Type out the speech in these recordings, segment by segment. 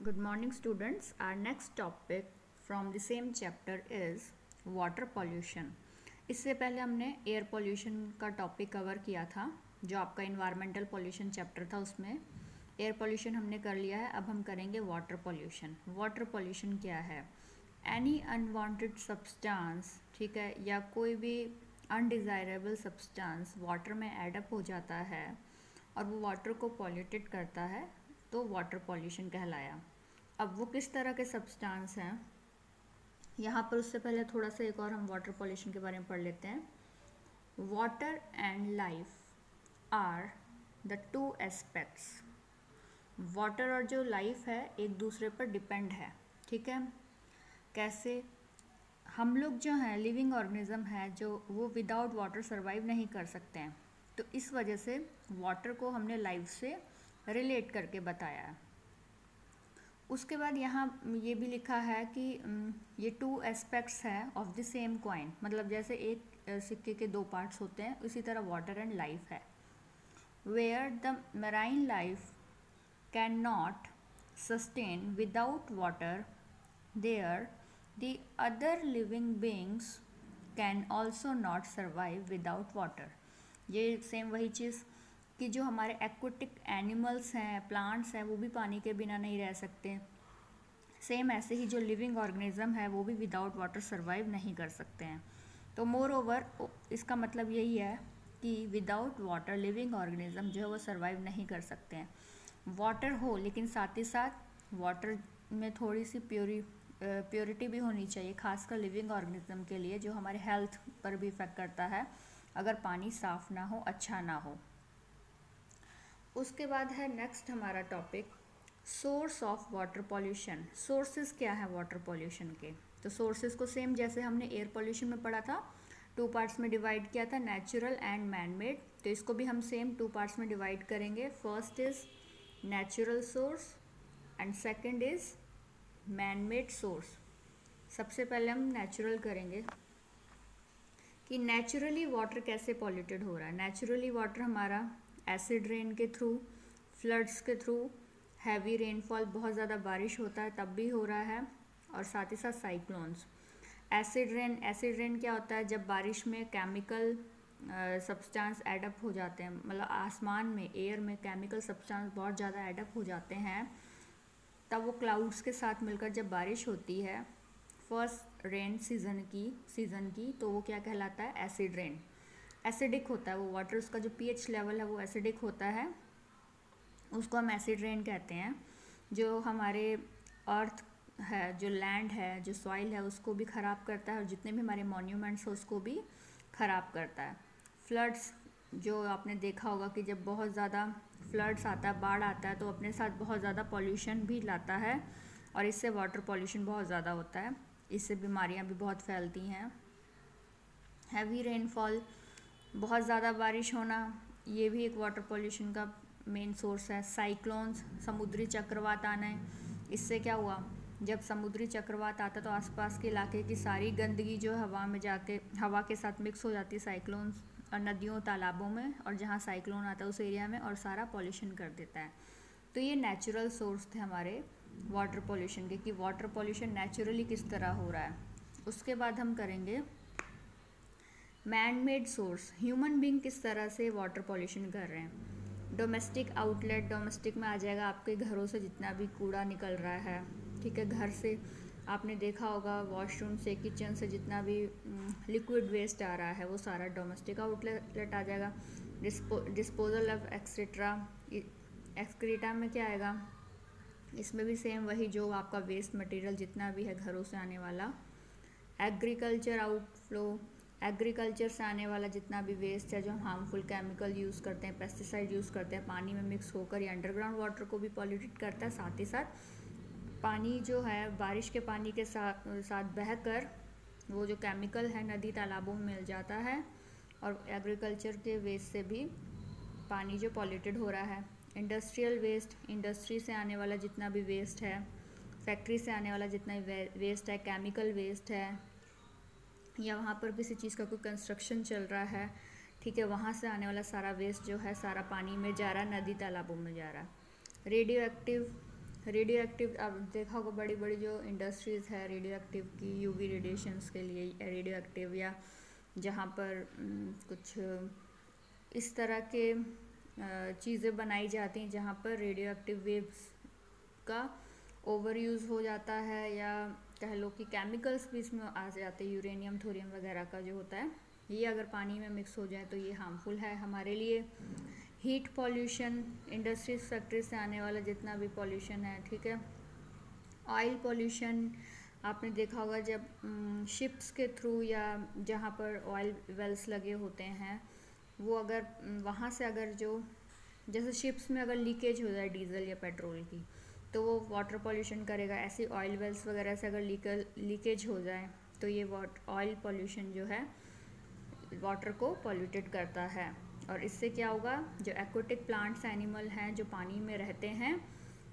Good morning, students. Our next topic from the same chapter is water pollution. इससे पहले हमने air pollution का topic cover किया था, जो आपका इन्वायरमेंटल पोल्यूशन चैप्टर था। उसमें एयर पोल्यूशन हमने कर लिया है। अब हम करेंगे वाटर पोल्यूशन। वाटर पोल्यूशन क्या है? एनी अनवांटेड सब्सटेंस, ठीक है, या कोई भी अनडिज़ायरेबल सब्सटेंस वाटर में एडअप हो जाता है और वो वाटर को पॉल्यूटेड करता है, तो वाटर पोल्यूशन कहलाया। अब वो किस तरह के सब्सटेंस हैं यहाँ पर, उससे पहले थोड़ा सा एक और हम वाटर पोल्यूशन के बारे में पढ़ लेते हैं। Water and life are the two aspects. Water और जो लाइफ है एक दूसरे पर डिपेंड है, ठीक है। कैसे? हम लोग जो हैं लिविंग ऑर्गेनिज्म है जो वो विदाउट वाटर सर्वाइव नहीं कर सकते हैं, तो इस वजह से वाटर को हमने लाइफ से रिलेट करके बताया है। उसके बाद यहाँ ये भी लिखा है कि ये टू एस्पेक्ट्स हैं ऑफ द सेम कॉइन, मतलब जैसे एक सिक्के के दो पार्ट्स होते हैं, उसी तरह वाटर एंड लाइफ है। Where the marine life can not sustain without water, there the other living beings can also not survive without water. ये सेम वही चीज़ कि जो हमारे एक्वेटिक एनिमल्स हैं, प्लांट्स हैं, वो भी पानी के बिना नहीं रह सकते। सेम ऐसे ही जो लिविंग ऑर्गेनिज्म है वो भी विदाउट वाटर सर्वाइव नहीं कर सकते हैं। तो मोर ओवर इसका मतलब यही है कि विदाउट वाटर लिविंग ऑर्गेनिज्म जो है वो सर्वाइव नहीं कर सकते हैं। वाटर हो, लेकिन साथ ही साथ वाटर में थोड़ी सी प्योरिटी भी होनी चाहिए, खासकर लिविंग ऑर्गेनिज्म के लिए, जो हमारे हेल्थ पर भी इफेक्ट करता है अगर पानी साफ़ ना हो, अच्छा ना हो। उसके बाद है नेक्स्ट हमारा topic source of water pollution. Sources क्या है वाटर पॉल्यूशन के? तो सोर्सेज को सेम जैसे हमने एयर पॉल्यूशन में पढ़ा था, टू पार्ट्स में डिवाइड किया था, नेचुरल एंड मैन मेड। तो इसको भी हम सेम टू पार्ट्स में डिवाइड करेंगे। First is natural source and second is man made source. सबसे पहले हम नेचुरल करेंगे कि नेचुरली वाटर कैसे पॉल्यूटेड हो रहा है। नेचुरली वाटर हमारा एसिड रेन के थ्रू, फ्लड्स के थ्रू, हैवी रेनफॉल, बहुत ज़्यादा बारिश होता है तब भी हो रहा है, और साथ ही साथ साइक्लोन्स। एसिड रेन क्या होता है? जब बारिश में केमिकल सब्सटेंस एडअप हो जाते हैं, मतलब आसमान में, एयर में केमिकल सब्सटेंस बहुत ज़्यादा एडअप हो जाते हैं, तब वो क्लाउड्स के साथ मिलकर जब बारिश होती है फर्स्ट रेन सीज़न की, तो वो क्या कहलाता है? Acid rain. एसिडिक होता है वो वाटर, उसका जो पीएच लेवल है वो एसिडिक होता है, उसको हम एसिड रेन कहते हैं। जो हमारे अर्थ है, जो लैंड है, जो सॉइल है, उसको भी ख़राब करता है, और जितने भी हमारे मॉन्यूमेंट्स हैं उसको भी ख़राब करता है। फ्लड्स, जो आपने देखा होगा कि जब बहुत ज़्यादा फ्लड्स आता है, बाढ़ आता है, तो अपने साथ बहुत ज़्यादा पॉल्यूशन भी लाता है, और इससे वाटर पॉल्यूशन बहुत ज़्यादा होता है, इससे बीमारियाँ भी बहुत फैलती हैं। हैवी रेनफॉल, बहुत ज़्यादा बारिश होना, ये भी एक वाटर पॉल्यूशन का मेन सोर्स है। साइक्लोन्स, समुद्री चक्रवात आना है, इससे क्या हुआ? जब समुद्री चक्रवात आता तो आसपास के इलाके की सारी गंदगी जो हवा में जाके हवा के साथ मिक्स हो जाती है, साइक्लोन्स, और नदियों तालाबों में, और जहाँ साइक्लोन आता है उस एरिया में, और सारा पॉल्यूशन कर देता है। तो ये नेचुरल सोर्स थे हमारे वाटर पॉल्यूशन के, कि वाटर पॉल्यूशन नेचुरली किस तरह हो रहा है। उसके बाद हम करेंगे man made source. Human being किस तरह से वाटर पॉल्यूशन कर रहे हैं। डोमेस्टिक आउटलेट, डोमेस्टिक में आ जाएगा आपके घरों से जितना भी कूड़ा निकल रहा है, ठीक है। घर से आपने देखा होगा, वॉशरूम से, किचन से जितना भी लिक्विड वेस्ट आ रहा है वो सारा डोमेस्टिक आउटलेट आ जाएगा। डिस्पोजल ऑफ एक्सक्रीटा में क्या आएगा? इसमें भी सेम वही, जो आपका वेस्ट मटेरियल जितना भी है घरों से आने वाला। एग्रीकल्चर आउटफ्लो, एग्रीकल्चर से आने वाला जितना भी वेस्ट है, जो हम हार्मफुल केमिकल यूज़ करते हैं, पेस्टिसाइड यूज़ करते हैं, पानी में मिक्स होकर ये अंडरग्राउंड वाटर को भी पॉल्यूटेड करता है। साथ ही साथ पानी जो है बारिश के पानी के साथ बहकर वो जो केमिकल है नदी तालाबों में मिल जाता है, और एग्रीकल्चर के वेस्ट से भी पानी जो पॉल्यूटेड हो रहा है। इंडस्ट्रियल वेस्ट, इंडस्ट्री से आने वाला जितना भी वेस्ट है, फैक्ट्री से आने वाला जितना वेस्ट है, केमिकल वेस्ट है, या वहाँ पर किसी चीज़ का कोई कंस्ट्रक्शन चल रहा है, ठीक है, वहाँ से आने वाला सारा वेस्ट जो है सारा पानी में जा रहा है, नदी तालाबों में जा रहा है। रेडियो एक्टिव रेडियो एक्टिव, आप देखा होगा बड़ी बड़ी जो इंडस्ट्रीज़ है रेडियो एक्टिव की, यूवी रेडिएशंस के लिए रेडियो एक्टिव, या जहाँ पर कुछ इस तरह के चीज़ें बनाई जाती हैं जहाँ पर रेडियो एक्टिव वेव्स का ओवर यूज़ हो जाता है, या कह लो कि केमिकल्स भी इसमें आ जाते हैं, यूरेनियम थोरियम वगैरह का जो होता है, ये अगर पानी में मिक्स हो जाए तो ये हार्मफुल है हमारे लिए। हीट पॉल्यूशन, इंडस्ट्रीज फैक्ट्री से आने वाला जितना भी पॉल्यूशन है, ठीक है। ऑयल पॉल्यूशन, आपने देखा होगा जब शिप्स के थ्रू या जहाँ पर ऑयल वेल्स लगे होते हैं, वो अगर वहाँ से अगर जो जैसे शिप्स में अगर लीकेज हो जाए डीजल या पेट्रोल की, तो वो वाटर पॉल्यूशन करेगा। ऐसी ऑयल वेल्स वगैरह से अगर लीकेज हो जाए तो ये ऑयल पॉल्यूशन जो है वाटर को पॉल्यूटेड करता है। और इससे क्या होगा, जो एक्वेटिक प्लांट्स एनिमल हैं जो पानी में रहते हैं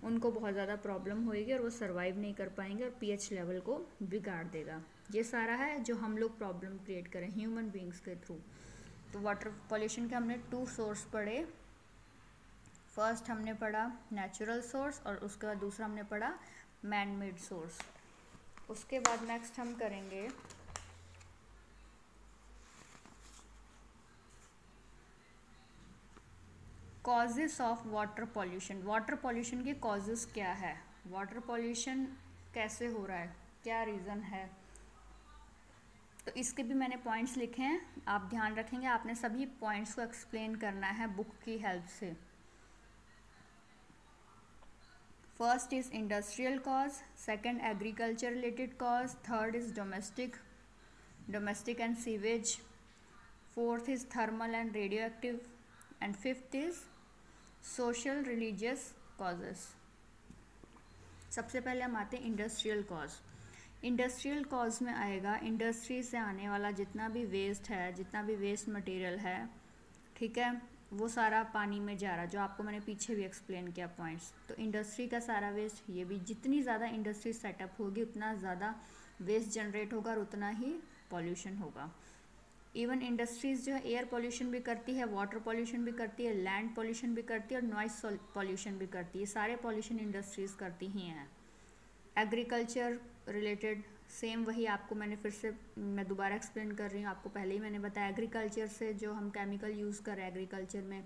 उनको बहुत ज़्यादा प्रॉब्लम होएगी और वो सर्वाइव नहीं कर पाएंगे और पीएच लेवल को बिगाड़ देगा। ये सारा है जो हम लोग प्रॉब्लम क्रिएट करें ह्यूमन बींग्स के थ्रू। तो वाटर पॉल्यूशन के हमने 2 सोर्स पढ़े। फर्स्ट हमने पढ़ा नेचुरल सोर्स और उसके बाद दूसरा हमने पढ़ा मैन मेड सोर्स। उसके बाद नेक्स्ट हम करेंगे causes of water pollution. Water pollution के कॉजेस क्या है, वाटर पॉल्यूशन कैसे हो रहा है, क्या रीज़न है, तो इसके भी मैंने पॉइंट्स लिखे हैं, आप ध्यान रखेंगे। आपने सभी पॉइंट्स को एक्सप्लेन करना है बुक की हेल्प से। First is industrial cause, second agriculture related cause, third is domestic and sewage, fourth is thermal and radio active, and fifth is social religious causes. सबसे पहले हम आते हैं इंडस्ट्रियल कॉज। इंडस्ट्रियल कॉज में आएगा industry से आने वाला जितना भी वेस्ट है, जितना भी वेस्ट मटेरियल है, ठीक है, वो सारा पानी में जा रहा है, जो आपको मैंने पीछे भी एक्सप्लेन किया पॉइंट्स। तो इंडस्ट्री का सारा वेस्ट, ये भी जितनी ज़्यादा इंडस्ट्री सेटअप होगी उतना ज़्यादा वेस्ट जनरेट होगा और उतना ही पॉल्यूशन होगा। इवन इंडस्ट्रीज़ जो है एयर पॉल्यूशन भी करती है, वाटर पॉल्यूशन भी करती है, लैंड पॉल्यूशन भी करती है और नॉइस पॉल्यूशन भी करती है। सारे पॉल्यूशन इंडस्ट्रीज़ करती ही हैं। एग्रीकल्चर रिलेटेड सेम वही आपको मैंने फिर से मैं दोबारा एक्सप्लेन कर रही हूँ, आपको पहले ही मैंने बताया। एग्रीकल्चर से जो हम केमिकल यूज़ कर रहे हैं एग्रीकल्चर में,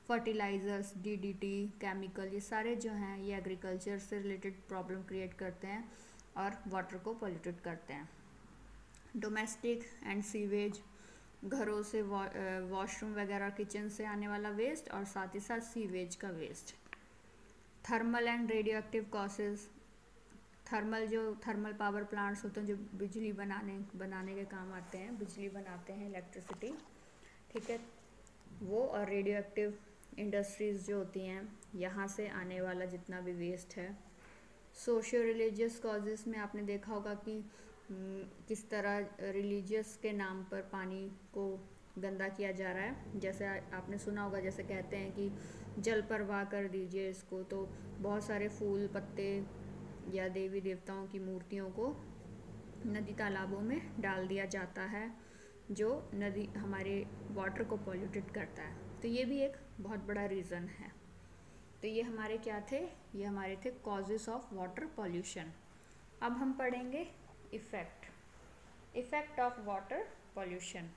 फर्टिलाइज़र्स, डीडीटी केमिकल, ये सारे जो हैं ये एग्रीकल्चर से रिलेटेड प्रॉब्लम क्रिएट करते हैं और वाटर को पॉल्यूटेड करते हैं। डोमेस्टिक एंड सीवेज, घरों से वॉशरूम वगैरह किचन से आने वाला वेस्ट और साथ ही साथ सीवेज का waste. Thermal and radioactive causes, thermal power plants होते हैं जो बिजली बनाने के काम आते हैं, बिजली बनाते हैं, इलेक्ट्रिसिटी, ठीक है, वो। और रेडियो एक्टिव इंडस्ट्रीज़ जो होती हैं यहाँ से आने वाला जितना भी वेस्ट है। सोशियो रिलीजियस कॉजेज़ में आपने देखा होगा कि किस तरह रिलीजियस के नाम पर पानी को गंदा किया जा रहा है। जैसे आपने सुना होगा, जैसे कहते हैं कि जल प्रवाह कर दीजिए इसको, तो बहुत सारे फूल पत्ते या देवी देवताओं की मूर्तियों को नदी तालाबों में डाल दिया जाता है, जो नदी हमारे वाटर को पॉल्यूटेड करता है। तो ये भी एक बहुत बड़ा रीज़न है। तो ये हमारे क्या थे, ये हमारे थे कॉजेस ऑफ वाटर पॉल्यूशन। अब हम पढ़ेंगे effect of water pollution.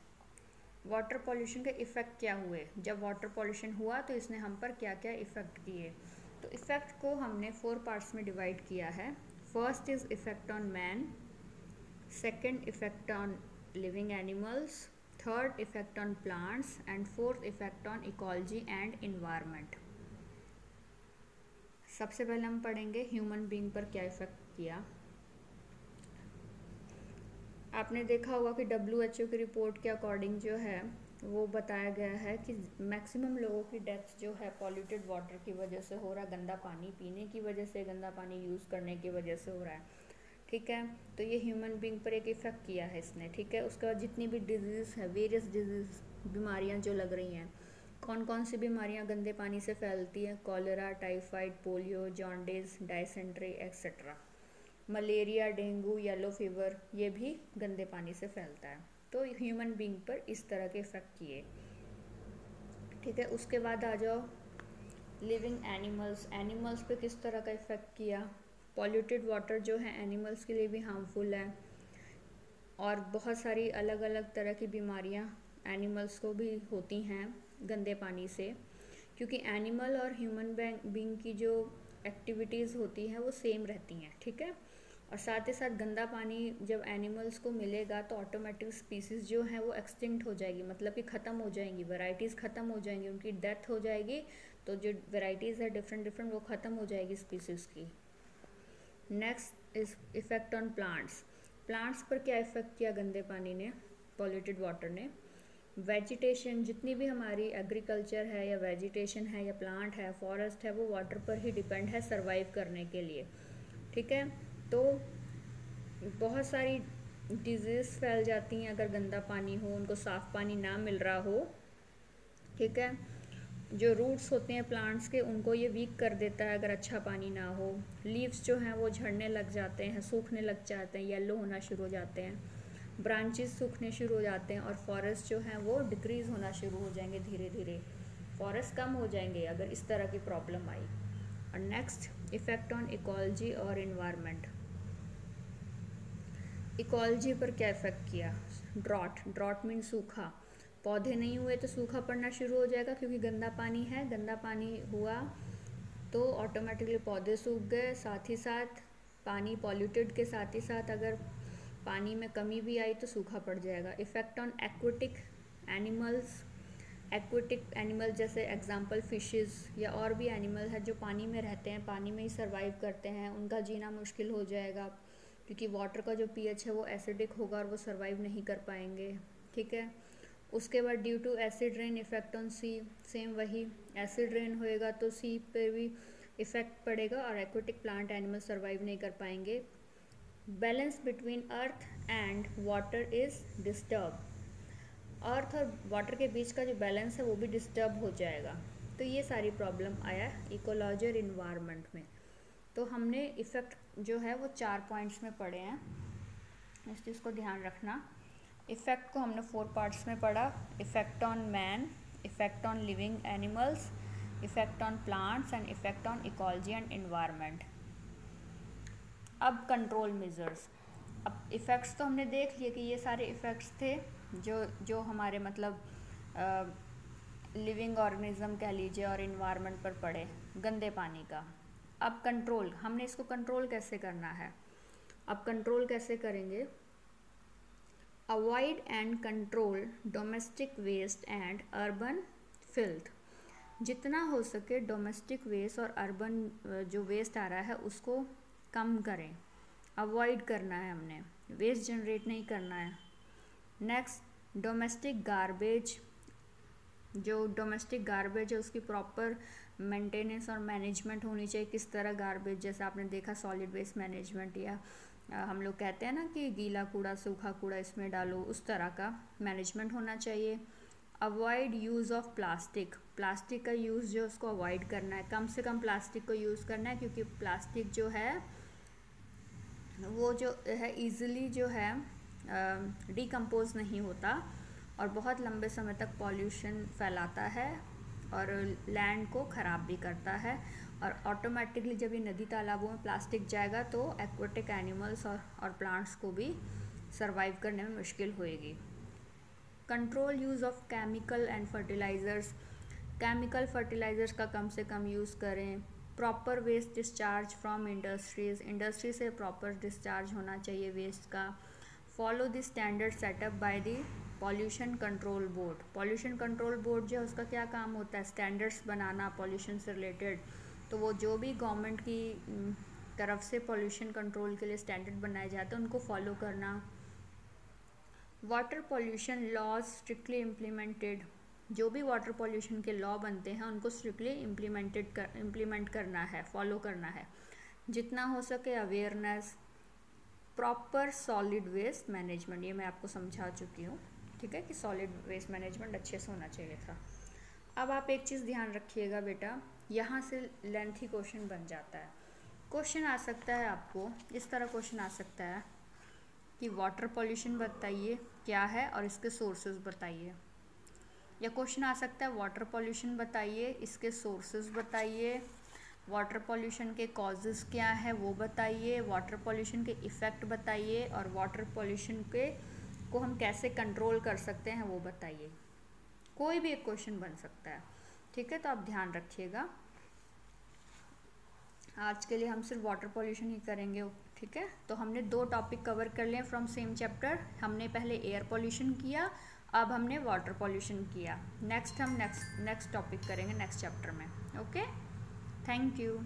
Water pollution के इफ़ेक्ट क्या हुए, जब वाटर पॉल्यूशन हुआ तो इसने हम पर क्या क्या इफ़ेक्ट किए। तो इफ़ेक्ट को हमने 4 पार्ट्स में डिवाइड किया है। First is effect on man, second effect on living animals, third effect on plants and fourth effect on ecology and environment. सबसे पहले हम पढ़ेंगे ह्यूमन बीइंग पर क्या इफ़ेक्ट किया। आपने देखा होगा कि WHO की रिपोर्ट के अकॉर्डिंग जो है वो बताया गया है कि मैक्सिमम लोगों की डेथ जो है पॉल्यूटेड वाटर की वजह से हो रहा है, गंदा पानी पीने की वजह से, गंदा पानी यूज़ करने की वजह से हो रहा है, ठीक है। तो ये ह्यूमन बीइंग पर एक इफ़ेक्ट किया है इसने, ठीक है। उसके बाद जितनी भी डिजीज़ है, वेरियस डिजीज़ बीमारियाँ जो लग रही हैं, कौन कौन सी बीमारियाँ गंदे पानी से फैलती हैं, cholera, typhoid, polio, jaundice, dysentery etcetera. Malaria, dengue, yellow fever, ये भी गंदे पानी से फैलता है। तो ह्यूमन बीइंग पर इस तरह के इफ़ेक्ट किए, ठीक है। उसके बाद आ जाओ लिविंग एनिमल्स, एनिमल्स पे किस तरह का इफ़ेक्ट किया। पॉल्यूटेड वाटर जो है एनिमल्स के लिए भी हार्मफुल है, और बहुत सारी अलग अलग तरह की बीमारियां एनिमल्स को भी होती हैं गंदे पानी से, क्योंकि एनिमल और ह्यूमन बीइंग की जो एक्टिविटीज़ होती हैं वो सेम रहती हैं, ठीक है। और साथ ही साथ गंदा पानी जब एनिमल्स को मिलेगा तो ऑटोमेटिक स्पीसीज़ जो हैं वो एक्सटिंक्ट हो जाएगी, मतलब कि ख़त्म हो जाएंगी, वैरायटीज़ ख़त्म हो जाएंगी, उनकी डेथ हो जाएगी। तो जो वैरायटीज़ है डिफरेंट डिफरेंट वो ख़त्म हो जाएगी स्पीसीज़ की। Next is effect on plants. Plants पर क्या इफ़ेक्ट किया गंदे पानी ने, पॉल्यूटेड वाटर ने। वेजिटेशन, जितनी भी हमारी एग्रीकल्चर है या वेजिटेशन है या प्लांट है, फॉरेस्ट है, वो वाटर पर ही डिपेंड है सर्वाइव करने के लिए, ठीक है। तो बहुत सारी डिजीज़ फैल जाती हैं अगर गंदा पानी हो, उनको साफ़ पानी ना मिल रहा हो, ठीक है। जो रूट्स होते हैं प्लांट्स के उनको ये वीक कर देता है अगर अच्छा पानी ना हो। लीव्स जो हैं वो झड़ने लग जाते हैं, सूखने लग जाते हैं, येलो होना शुरू हो जाते हैं, ब्रांचेस सूखने शुरू हो जाते हैं, और फॉरेस्ट जो हैं वो डिक्रीज़ होना शुरू हो जाएंगे धीरे धीरे, फॉरेस्ट कम हो जाएंगे अगर इस तरह की प्रॉब्लम आई। और नेक्स्ट इफ़ेक्ट ऑन इकोलॉजी और इन्वायरमेंट। इकोलॉजी पर क्या इफ़ेक्ट किया, ड्रॉट, ड्रॉट मीन सूखा, पौधे नहीं हुए तो सूखा पड़ना शुरू हो जाएगा, क्योंकि गंदा पानी है, गंदा पानी हुआ तो ऑटोमेटिकली पौधे सूख गए। साथ ही साथ पानी पॉल्यूटेड के साथ ही साथ अगर पानी में कमी भी आई तो सूखा पड़ जाएगा। Effect on aquatic animals, aquatic animal जैसे एग्जांपल फिशेस या और भी एनिमल है जो पानी में रहते हैं, पानी में ही सर्वाइव करते हैं, उनका जीना मुश्किल हो जाएगा, क्योंकि वाटर का जो पीएच है वो एसिडिक होगा और वो सर्वाइव नहीं कर पाएंगे, ठीक है। उसके बाद due to acid rain effect on sea, same वही, एसिड रेन होएगा तो सी पे भी इफ़ेक्ट पड़ेगा और एक्वेटिक प्लांट एनिमल सर्वाइव नहीं कर पाएंगे। Balance between earth and water is disturb, earth और वाटर के बीच का जो बैलेंस है वो भी डिस्टर्ब हो जाएगा। तो ये सारी प्रॉब्लम आया इकोलॉजी और इन्वायरमेंट में। तो हमने इफ़ेक्ट जो है वो 4 पॉइंट्स में पढ़े हैं, इस चीज़ को ध्यान रखना। इफ़ेक्ट को हमने 4 पार्ट्स में पढ़ा, effect on man, effect on living animals, effect on plants and effect on ecology and environment. अब कंट्रोल मेजर्स। अब इफ़ेक्ट्स तो हमने देख लिए कि ये सारे इफ़ेक्ट्स थे जो हमारे मतलब लिविंग ऑर्गेनिज्म कह लीजिए और इन्वायरमेंट पर पड़े गंदे पानी का। अब कंट्रोल, हमने इसको कंट्रोल कैसे करना है। अब कंट्रोल कैसे करेंगे, avoid and control domestic waste and urban filth. जितना हो सके डोमेस्टिक वेस्ट और अर्बन जो वेस्ट आ रहा है उसको कम करें, अवॉइड करना है, हमने वेस्ट जनरेट नहीं करना है। नेक्स्ट डोमेस्टिक गार्बेज, जो डोमेस्टिक गार्बेज है उसकी प्रॉपर मेंटेनेंस और मैनेजमेंट होनी चाहिए। किस तरह गार्बेज, जैसे आपने देखा सॉलिड वेस्ट मैनेजमेंट, या हम लोग कहते हैं ना कि गीला कूड़ा सूखा कूड़ा इसमें डालो, उस तरह का मैनेजमेंट होना चाहिए। Avoid use of plastic, plastic का यूज़ जो उसको अवॉइड करना है, कम से कम प्लास्टिक को यूज़ करना है, क्योंकि प्लास्टिक जो है वो जो है ईज़िली जो है डिकम्पोज नहीं होता और बहुत लंबे समय तक पॉल्यूशन फैलाता है और लैंड को ख़राब भी करता है। और ऑटोमेटिकली जब ये नदी तालाबों में प्लास्टिक जाएगा तो एक्वेटिक एनिमल्स और प्लांट्स को भी सर्वाइव करने में मुश्किल होएगी। Control use of chemical and fertilizers, chemical fertilizers का कम से कम यूज़ करें। Proper waste discharge from industries, industry से प्रॉपर डिस्चार्ज होना चाहिए वेस्ट का। Follow the standard setup by the pollution control board, pollution control board जो है उसका क्या काम होता है, स्टैंडर्ड्स बनाना पॉल्यूशन से रिलेटेड। तो वो जो भी गवर्नमेंट की तरफ से पॉल्यूशन कंट्रोल के लिए स्टैंडर्ड बनाए जाते हैं उनको फॉलो करना। Water pollution laws strictly implemented, जो भी वाटर पॉल्यूशन के लॉ बनते हैं उनको स्ट्रिक्टली इम्प्लीमेंट करना है, फॉलो करना है जितना हो सके। Awareness, proper solid waste management, ये मैं आपको समझा चुकी हूँ, ठीक है, कि सॉलिड वेस्ट मैनेजमेंट अच्छे से होना चाहिए था। अब आप एक चीज़ ध्यान रखिएगा बेटा, यहाँ से लेंथी क्वेश्चन बन जाता है। क्वेश्चन आ सकता है आपको इस तरह, क्वेश्चन आ सकता है कि वाटर पॉल्यूशन बताइए क्या है और इसके सोर्सेज बताइए। या क्वेश्चन आ सकता है वाटर पॉल्यूशन बताइए, इसके सोर्सेज बताइए, वाटर पॉल्यूशन के कॉजेज़ क्या है वो बताइए, वाटर पॉल्यूशन के इफ़ेक्ट बताइए, और वाटर पॉल्यूशन के को हम कैसे कंट्रोल कर सकते हैं वो बताइए। कोई भी एक क्वेश्चन बन सकता है, ठीक है। तो आप ध्यान रखिएगा, आज के लिए हम सिर्फ वाटर पॉल्यूशन ही करेंगे, ठीक है। तो हमने 2 टॉपिक कवर कर लिए फ्रॉम सेम चैप्टर। हमने पहले एयर पॉल्यूशन किया, अब हमने वाटर पॉल्यूशन किया। नेक्स्ट हम नेक्स्ट टॉपिक करेंगे नेक्स्ट चैप्टर में। Okay, thank you.